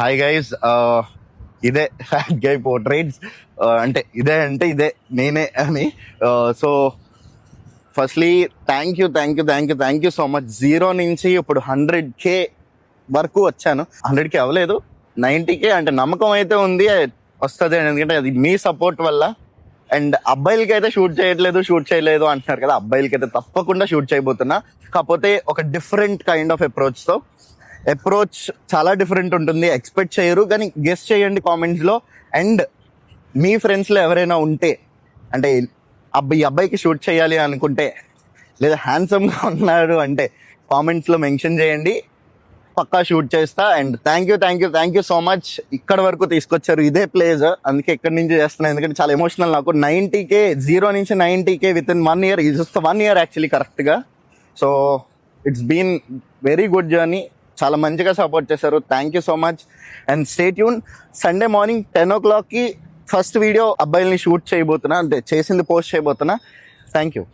Hi guys, ఇదే fat గై portraits. అంటే ఇదే నేనే అని. So firstly thank you so much. 0 నుంచి ఇప్పుడు 100K వరకు వచ్చాను. 100K అవ్వలేదు, 90K. అంటే నమ్మకం అయితే ఉంది వస్తుంది, ఎందుకంటే అది మీ సపోర్ట్ వల్ల. అండ్ అబ్బాయిలకి అయితే షూట్ చేయలేదు అంటున్నారు కదా, అబ్బాయిలకి అయితే తప్పకుండా షూట్ చేయబోతున్నా. కాకపోతే ఒక డిఫరెంట్ కైండ్ ఆఫ్ అప్రోచ్ చాలా డిఫరెంట్ ఉంటుంది, ఎక్స్పెక్ట్ చేయరు. కానీ గెస్ చేయండి కామెంట్స్లో. అండ్ మీ ఫ్రెండ్స్లో ఎవరైనా ఉంటే, అంటే ఈ అబ్బాయికి షూట్ చేయాలి అనుకుంటే, లేదా హ్యాండ్సమ్గా ఉన్నాడు అంటే కామెంట్స్లో మెన్షన్ చేయండి, పక్కా షూట్ చేస్తా. And thank you so much. ఇక్కడ వరకు తీసుకొచ్చారు, ఇదే ప్లేస్, అందుకే ఇక్కడి నుంచి చేస్తున్నాను, ఎందుకంటే చాలా ఎమోషనల్ నాకు. 90K, 0 నుంచి 90K విత్ ఇన్ 1 year, జస్ట్ 1 year యాక్చువల్లీ కరెక్ట్గా. So it's been very good journey, చాలా మంచిగా సపోర్ట్ చేశారు. Thank you so much. And stay tune. Sunday morning 10 o'clockకి ఫస్ట్ వీడియో అబ్బాయిల్ని షూట్ చేయబోతున్నా, అంటే చేసింది పోస్ట్ చేయబోతున్నా. Thank you.